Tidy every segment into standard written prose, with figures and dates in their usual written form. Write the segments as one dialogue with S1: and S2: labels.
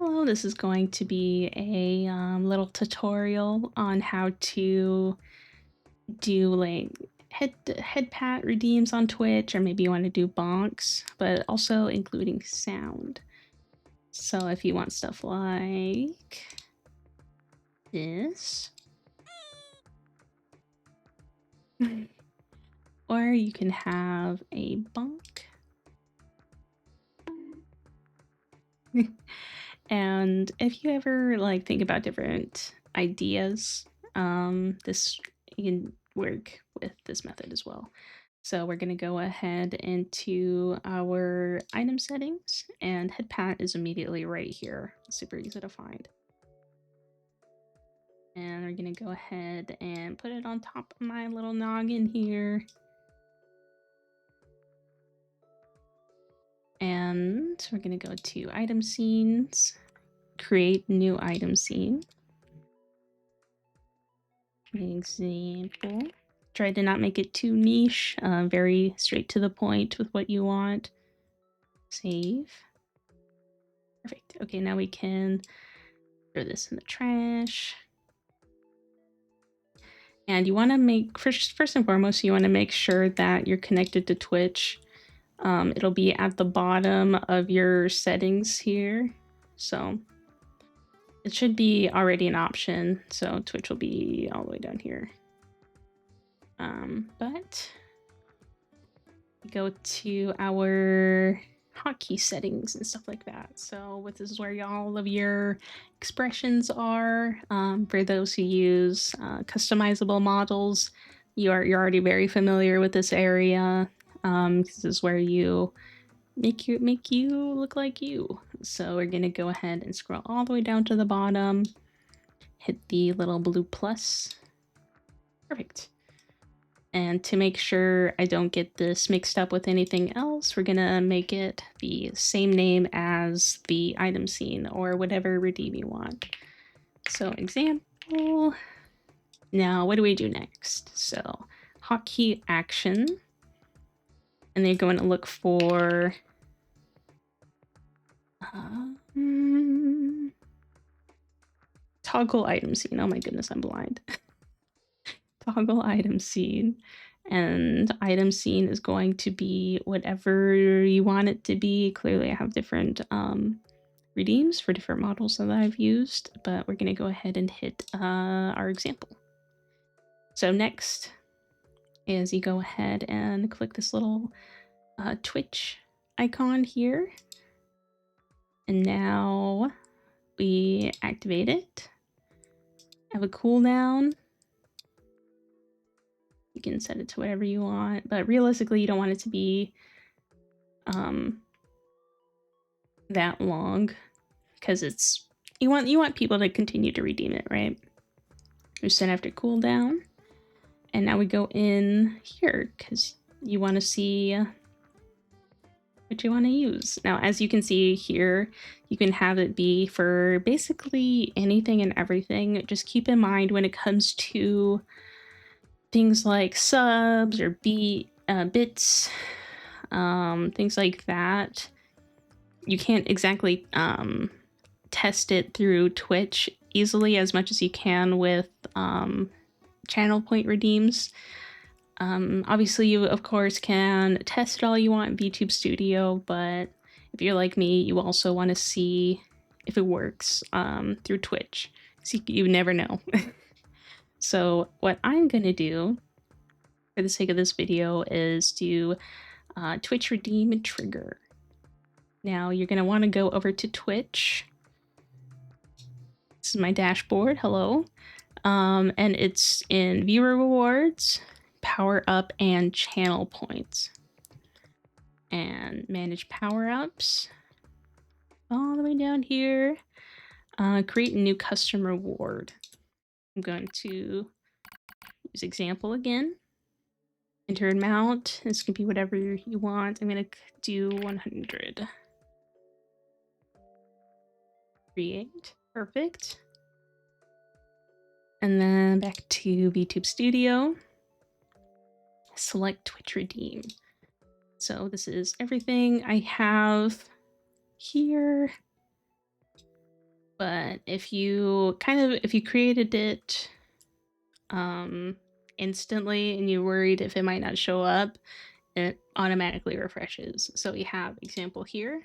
S1: Hello, this is going to be a little tutorial on how to do like head pat redeems on Twitch, or maybe you want to do bonks, but also including sound. So if you want stuff like this, or you can have a bonk. And if you ever like think about different ideas, this you can work with this method as well. So we're going to go ahead into our item settings, and head pat is immediately right here. Super easy to find. And we're going to go ahead and put it on top of my little noggin here. And we're going to go to item scenes, create new item scene. Example. Try to not make it too niche, very straight to the point with what you want. Save. Perfect. Okay, now we can throw this in the trash. And you want to make, first and foremost, you want to make sure that you're connected to Twitch. It'll be at the bottom of your settings here. So it should be already an option. So Twitch will be all the way down here. But go to our hotkey settings and stuff like that. So this is where all of your expressions are. For those who use customizable models, you're already very familiar with this area. This is where you make you look like you. So we're gonna go ahead and scroll all the way down to the bottom, hit the little blue plus. Perfect. And to make sure I don't get this mixed up with anything else, we're gonna make it the same name as the item scene or whatever redeem you want. So example. Now what do we do next? So hotkey action. And then you're going to look for toggle item scene. Oh my goodness, I'm blind. Toggle item scene, and item scene is going to be whatever you want it to be. Clearly I have different redeems for different models that I've used, but we're going to go ahead and hit our example. So next is you go ahead and click this little Twitch icon here, and now we activate it. Have a cooldown. You can set it to whatever you want, but realistically you don't want it to be that long, because it's you want people to continue to redeem it, right? We set after cooldown, and now we go in here because you want to see what you want to use. Now, as you can see here, you can have it be for basically anything and everything. Just keep in mind when it comes to things like subs or bits, things like that, you can't exactly test it through Twitch easily as much as you can with channel point redeems. Obviously you of course can test it all you want in Vtube Studio, but if you're like me, you also want to see if it works through Twitch. So you never know. So what I'm gonna do for the sake of this video is do Twitch redeem and trigger. Now you're gonna want to go over to Twitch. This is my dashboard. Hello. And it's in viewer rewards, power up, and channel points. And manage power ups. All the way down here. Create a new custom reward. I'm going to use example again. Enter amount. This can be whatever you want. I'm going to do 100. Create. Perfect. And then back to Vtube Studio. Select Twitch redeem. So this is everything I have here. But if you created it instantly and you're worried if it might not show up, it automatically refreshes. So we have example here.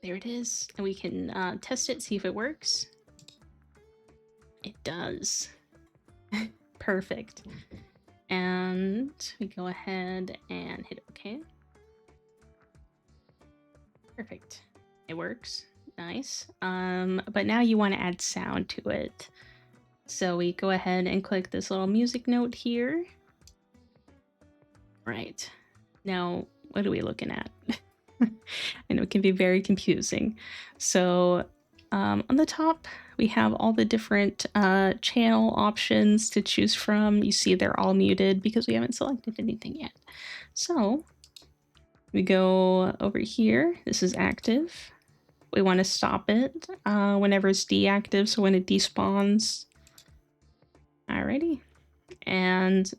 S1: There it is. And we can test it, see if it works. It does. Perfect. And we go ahead and hit OK. Perfect. It works. Nice. But now you want to add sound to it. So we go ahead and click this little music note here. Right. Now, what are we looking at? I know it can be very confusing. So on the top, we have all the different channel options to choose from. You see they're all muted because we haven't selected anything yet. So we go over here. This is active. We want to stop it whenever it's deactive, so when it despawns. Alrighty. And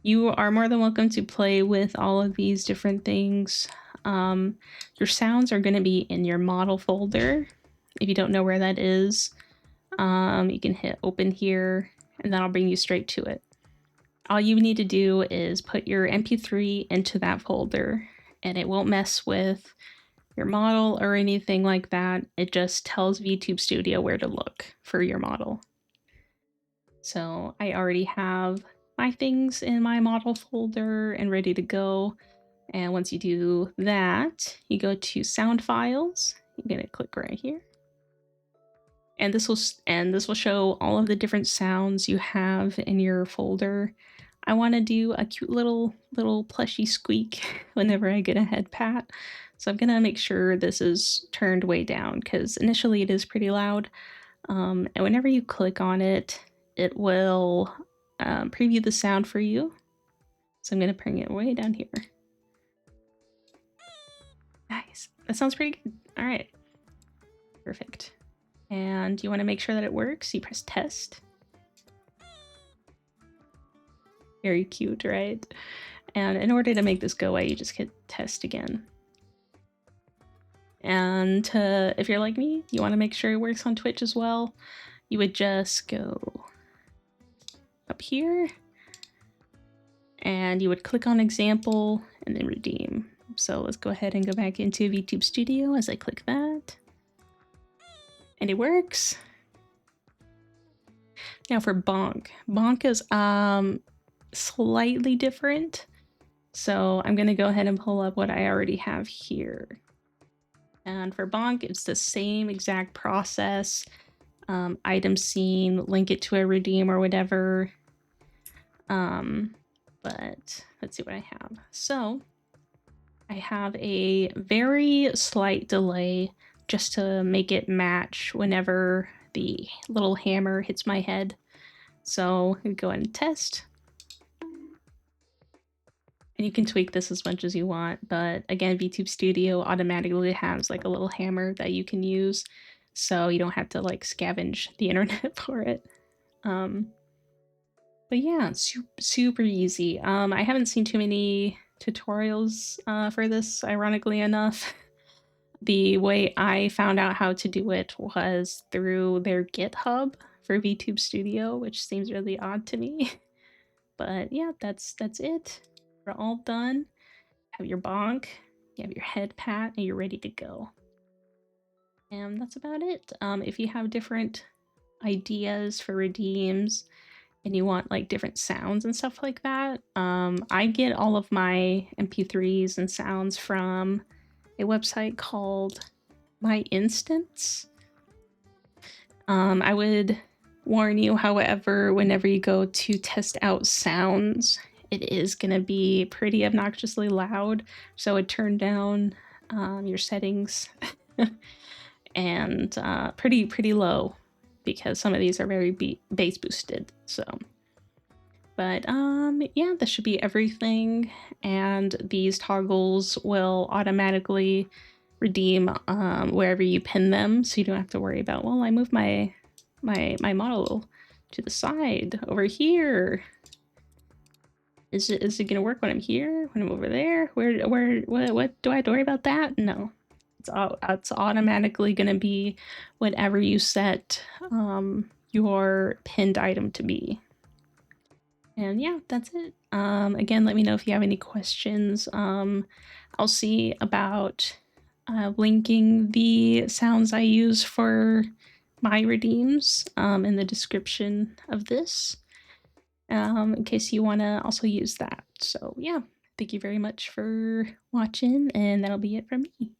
S1: you are more than welcome to play with all of these different things. Your sounds are going to be in your model folder. If you don't know where that is, you can hit open here and that'll bring you straight to it. All you need to do is put your MP3 into that folder and it won't mess with your model or anything like that. It just tells Vtube Studio where to look for your model. So I already have my things in my model folder and ready to go. And once you do that, you go to sound files. You're gonna click right here. And this will show all of the different sounds you have in your folder. I want to do a cute little plushy squeak whenever I get a head pat. So I'm gonna make sure this is turned way down because initially it is pretty loud. And whenever you click on it, it will preview the sound for you. So I'm gonna bring it way down here. Nice. That sounds pretty good. All right. Perfect. And you want to make sure that it works. You press test. Very cute, right? And in order to make this go away, you just hit test again. And if you're like me, you want to make sure it works on Twitch as well. You would just go up here and you would click on example and then redeem. So let's go ahead and go back into Vtube Studio as I click that. And it works. Now for bonk. Bonk is slightly different. So I'm gonna go ahead and pull up what I already have here. And for bonk, it's the same exact process. Item scene, link it to a redeem or whatever. But let's see what I have. So I have a very slight delay just to make it match whenever the little hammer hits my head. So we go ahead and test. And you can tweak this as much as you want, but again, Vtube Studio automatically has like a little hammer that you can use, so you don't have to like scavenge the internet for it. But yeah, super easy. I haven't seen too many tutorials for this, ironically enough. The way I found out how to do it was through their GitHub for Vtube Studio, which seems really odd to me. But yeah, that's it. We're all done. Have your bonk, you have your head pat, and you're ready to go. And that's about it. If you have different ideas for redeems and you want like different sounds and stuff like that, I get all of my MP3s and sounds from a website called myinstants. I would warn you, however, whenever you go to test out sounds, it is going to be pretty obnoxiously loud. So I'd turn down your settings and pretty low because some of these are very bass boosted. So, but yeah, that should be everything. And these toggles will automatically redeem wherever you pin them. So you don't have to worry about, well, I moved my model to the side over here. Is it gonna work when I'm here? When I'm over there? What do I have to worry about that? No. It's automatically going to be whatever you set your pinned item to be. And yeah, that's it. Again, let me know if you have any questions. I'll see about linking the sounds I use for my redeems in the description of this, in case you want to also use that. So yeah, thank you very much for watching, and that'll be it from me.